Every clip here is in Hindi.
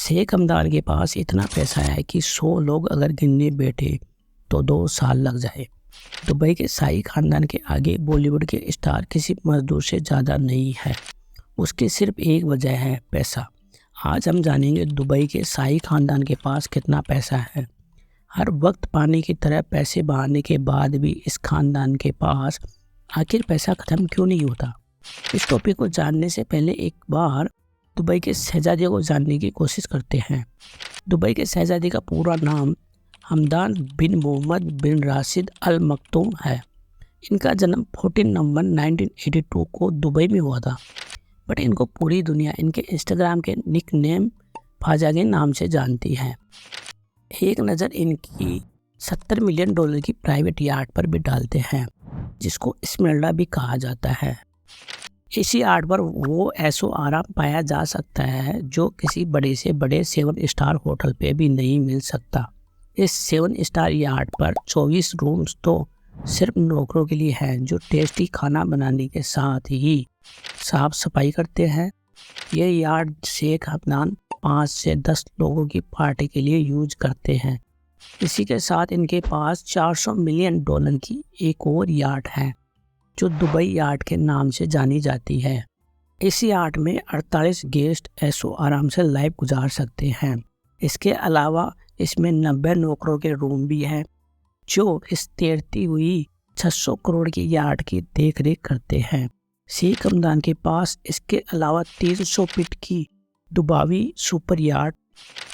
शेख हमदान के पास इतना पैसा है कि 100 लोग अगर गिनने बैठे तो 2 साल लग जाए। दुबई के शाही खानदान के आगे बॉलीवुड के स्टार किसी मजदूर से ज़्यादा नहीं है। उसकी सिर्फ एक वजह है, पैसा। आज हम जानेंगे दुबई के शाही खानदान के पास कितना पैसा है। हर वक्त पानी की तरह पैसे बहाने के बाद भी इस खानदान के पास आखिर पैसा ख़त्म क्यों नहीं होता। इस टॉपिक को जानने से पहले एक बार दुबई के शहजादे को जानने की कोशिश करते हैं। दुबई के शहजादे का पूरा नाम हमदान बिन मोहम्मद बिन राशिद अल मक्तूम है। इनका जन्म 14 नवंबर 1982 को दुबई में हुआ था, बट इनको पूरी दुनिया इनके इंस्टाग्राम के निक नेम फाजा के नाम से जानती है। एक नज़र इनकी $70 मिलियन की प्राइवेट यार्ड पर भी डालते हैं, जिसको स्मेल्डा भी कहा जाता है। इसी यार्ड पर वो ऐसो आराम पाया जा सकता है जो किसी बड़े से बड़े 7 स्टार होटल पे भी नहीं मिल सकता। इस 7 स्टार यार्ड पर 24 रूम्स तो सिर्फ नौकरों के लिए हैं, जो टेस्टी खाना बनाने के साथ ही साफ सफाई करते हैं। ये यार्ड शेख हमदान 5 से 10 लोगों की पार्टी के लिए यूज करते हैं। इसी के साथ इनके पास $400 मिलियन की एक और यार्ड है, जो दुबई यार्ड के नाम से जानी जाती है। इस यार्ड में 48 गेस्ट ऐसो आराम से लाइफ गुजार सकते हैं। इसके अलावा इसमें 90 नौकरों के रूम भी हैं, जो इस तैरती हुई 600 करोड़ की यार्ड की देख रेख करते हैं। शेख हमदान के पास इसके अलावा 300 फीट की दुबावी सुपर यार्ड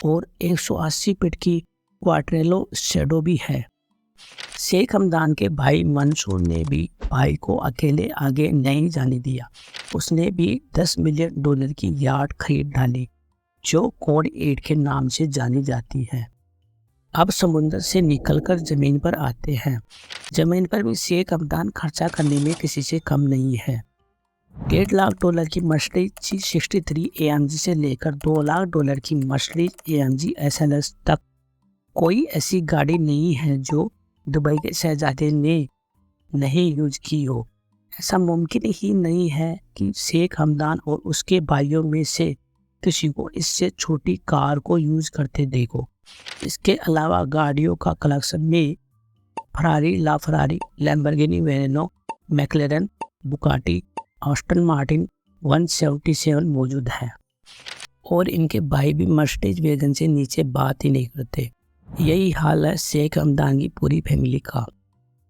और 180 फीट की क्वार्टेलो शैडो भी है। शेख हमदान के भाई मंसूर ने भी भाई को अकेले आगे नहीं जाने दिया। उसने भी $10 मिलियन की यार्ड खरीद डाली, जो कोड 8 के नाम से जानी जाती है। अब समुद्र से निकलकर ज़मीन पर आते हैं। ज़मीन पर भी शेख हमदान खर्चा करने में किसी से कम नहीं है। $1.5 लाख की मर्सिडीज G63 AMG से लेकर $2 लाख की मर्सिडीज AMG SLS तक कोई ऐसी गाड़ी नहीं है जो दुबई के शहजादे ने नहीं यूज की हो। ऐसा मुमकिन ही नहीं है कि शेख हमदान और उसके भाइयों में से किसी को इससे छोटी कार को यूज करते देखो। इसके अलावा गाड़ियों का कलेक्शन में Ferrari, LaFerrari, Lamborghini Veneno, McLaren, Bugatti, Aston Martin 177 मौजूद है। और इनके भाई भी मर्सिडीज वैगन से नीचे बात ही नहीं करते। यही हाल है शेख हमदान की पूरी फैमिली का।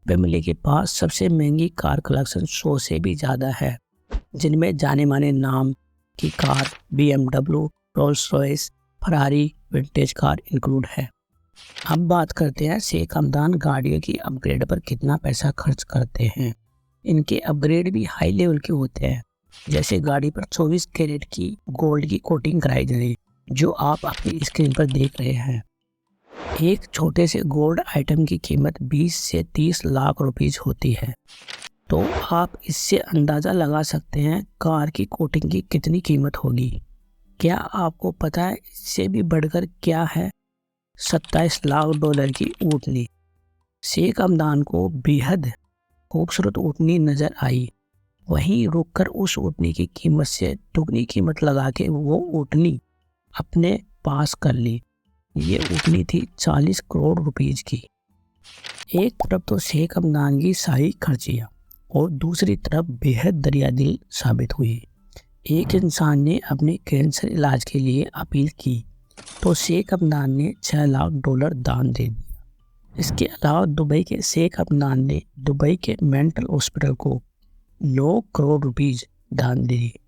फैमिली के पास सबसे महंगी कार कलेक्शन 100 से भी ज़्यादा है, जिनमें जाने माने नाम की car BMW, Rolls Royce, Ferrari, vintage car include है। अब बात करते हैं शेख हमदान गाड़ियों की अपग्रेड पर कितना पैसा खर्च करते हैं। इनके अपग्रेड भी हाई लेवल के होते हैं, जैसे गाड़ी पर 24 कैरेट की गोल्ड की कोटिंग कराई जाए, जो आप अपनी स्क्रीन पर देख रहे हैं। एक छोटे से गोल्ड आइटम की कीमत 20 से 30 लाख रुपीज़ होती है। तो आप इससे अंदाज़ा लगा सकते हैं कार की कोटिंग की कितनी कीमत होगी। क्या आपको पता है इससे भी बढ़कर क्या है? $27 लाख की ऊँटनी। शेख हमदान को बेहद खूबसूरत ऊँटनी नज़र आई, वहीं रुककर उस ऊँटनी की कीमत से दुगनी कीमत लगा के वो ऊँटनी अपने पास कर ली। ये ऊँटनी थी 40 करोड़ रुपीज़ की। एक तरफ तो शेख हमदान की शाही खर्चियाँ और दूसरी तरफ बेहद दरियादिल साबित हुई। एक इंसान ने अपने कैंसर इलाज के लिए अपील की तो शेख हमदान ने $6 लाख दान दे दिया। इसके अलावा दुबई के शेख हमदान ने दुबई के मेंटल हॉस्पिटल को 9 करोड़ रुपीज़ दान दे दिए।